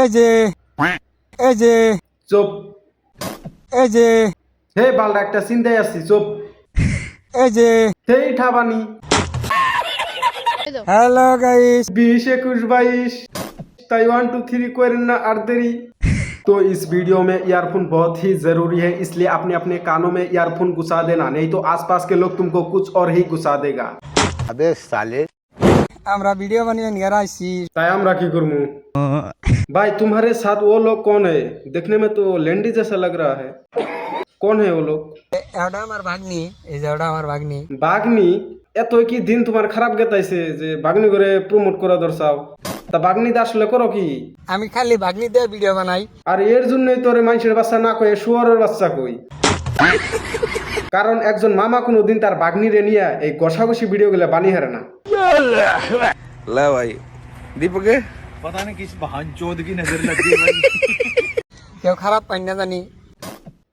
এই যে এই যে চুপ। এই যে হে বালটা একটা চিন্তায় আসছি, চুপ। এই যে হেই ঠাবানি। हेलो गाइस 20, 21, 22 ताई 1 2 3 कोई आर देरी। तो इस वीडियो में ईयरफोन बहुत ही जरूरी है, इसलिए अपने अपने कानों में ईयरफोन घुसा देना, नहीं तो आसपास के लोग तुमको कुछ और ही घुसा देगा। अबे साले আমরা ভিডিও বানিয়ে নিয়ে আইছি। ताई हम राखी गुरमू। भाई तुम्हारे साथ वो लोग कौन है? देखने में तो लेंडी जैसा लग रहा है। कौन है वो लोग? এটা আমার ভাগ্নি, এই যে ওটা আমার ভাগ্নি। বাগনি এত কি দিন তোমার খারাপ গেতাইছে যে বাগনি করে প্রমোট করা দরসাও? তা বাগনি দা আসলে করো কি? আমি খালি ভাগ্নি দিয়ে ভিডিও বানাই। আর এর জন্যই তোরে মানুষের বাচ্চা না কয়ে শুয়ারের বাচ্চা কই। কারণ একজন মামা কোনোদিন তার বাগনিরে নিয়ে এই ঘষাঘষি ভিডিও গুলো বানিয়ে হারে না। ला भाई दीपक है पता नहीं किस बहन चोद की नजर लग गई भाई। কেউ খারাপ পাই না জানি।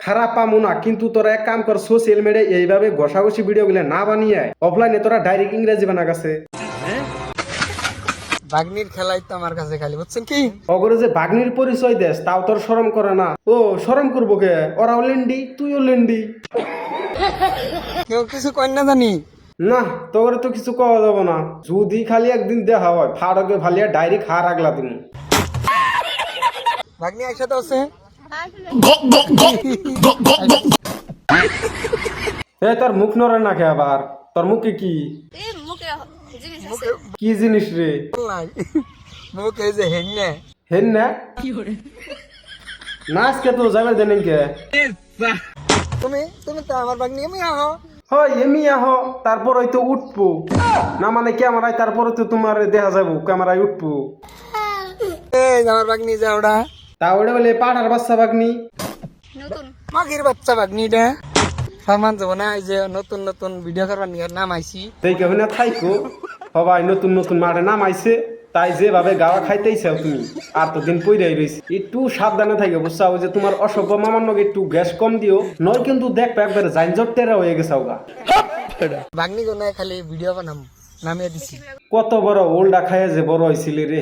খারাপ পামু না, কিন্তু তোরা এক কাম কর, সোশ্যাল মিডিয়ায় এইভাবে ঘষাঘষি ভিডিও গুলো না বানিয়ে অফলাইনে তোরা ডাইরেক্ট ইংরেজি বানা গেছে। ভাগ্নির খেলাই তো আমার কাছে খালি, বুঝছেন কি? অগরে যে বাগনির পরিচয় দেশ তাও তোর শরম করে না? ও শরম করবো কে? ওরাও লেন্ডি, তুইও লেন্ডি। কেউ কিছু কই না জানি। না তোর তো কিছু কওয়া যাবো না, যদি খালি একদিন দেখা হয় ফাড়কে ভালিয়া ডাইরেক্ট হার আগলা তুমি। ভাগ্নি একসাথে আছে। এ তোর মুখ নড়ে না কে আবার? তোর মুখে কি কি জিনিস রে? নাই মুখ এই যে হেন্নে। হেন না নাচকে তো যাবে দেন কে? তুমি তুমি তো আমার ভাগ্নি, আমি আহো। হয় এমি আহ, তারপর হয়তো উঠবো না, মানে ক্যামেরায় তারপরে তো তোমার দেখা যাবো, ক্যামেরায় উঠবো। এই যে আমার ভাগ্নি যে ওটা তা ওটা বলে পাঠার বাচ্চা বাগনি, মাগির বাচ্চা ভাগ্নিটা সম্মান যাব না। এই যে নতুন নতুন ভিডিও করবার নিয়ে নাম আইছি। দেখে না থাইকো সবাই নতুন নতুন মাঠে নাম আইছে, তাই যেভাবে গাওয়া খাইতেইছে তুমি আর তো দিন পইরাই রইছে। একটু সাবধানে থাকো বুঝছাও, যে তোমার অসভ্য মামার একটু গ্যাস কম দিও, নয় কিন্তু দেখবে একবার জাইনজট টেরা হয়ে গেছে ওগা। ভাগ্নি কোনায় খালি ভিডিও বানাম নামিয়ে দিছি। কত বড় ওল্ডা খাইয়ে যে বড় হয়েছিলি রে।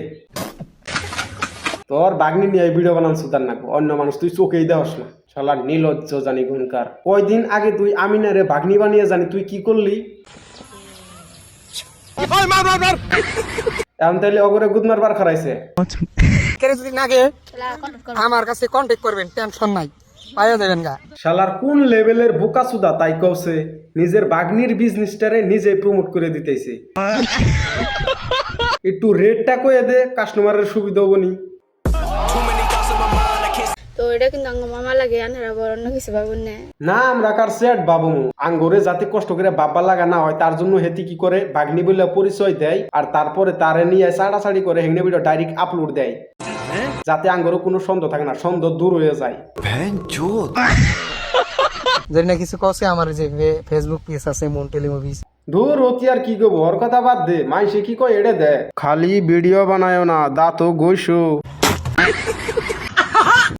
তোর বাগনি নিয়ে ভিডিও বানান সুতার না, অন্য মানুষ তুই চোখেই দেওয়াস না, শালা নির্লজ্জ জানি গুনকার। কয়দিন আগে তুই আমিনারে বাগনি বানিয়ে জানি তুই কি করলি? এখন তাইলে অগরে গুদমার বার খারাইছে। কেরে যদি নাগে আমার কাছে কন্টাক্ট করবেন, টেনশন নাই, পাইয়া দেবেন গা। শালার কোন লেভেলের বোকা সুদা তাই কওছে, নিজের বাগনির বিজনেসটারে নিজে প্রমোট করে দিতেছে। একটু রেটটা কয়ে দে, কাস্টমারের সুবিধা হবনি। তো এটা কিন্তু আঙ্গ মামা লাগে, আনারা বড় অন্য কিছু পাবো না। না আমরা কার সেট বাবু আঙ্গরে যাতে কষ্ট করে বাবা লাগা না হয় তার জন্য হেতি কি করে বাগনি বলে পরিচয় দেয়, আর তারপরে তারে নিয়ে ছাড়াছাড়ি করে হেগনে ভিডিও ডাইরেক্ট আপলোড দেয়, যাতে আঙ্গরও কোনো সন্দেহ থাকে না, সন্দেহ দূর হয়ে যায়। যদি না কিছু কছে আমার যে ফেসবুক পেজ আছে মন্টেলি মুভিজ। দূর হতি আর কি করবো, ওর কথা বাদ দে, মাইসে কি কয় এড়ে দে। খালি ভিডিও বানায় না, দাঁতও গৈসো।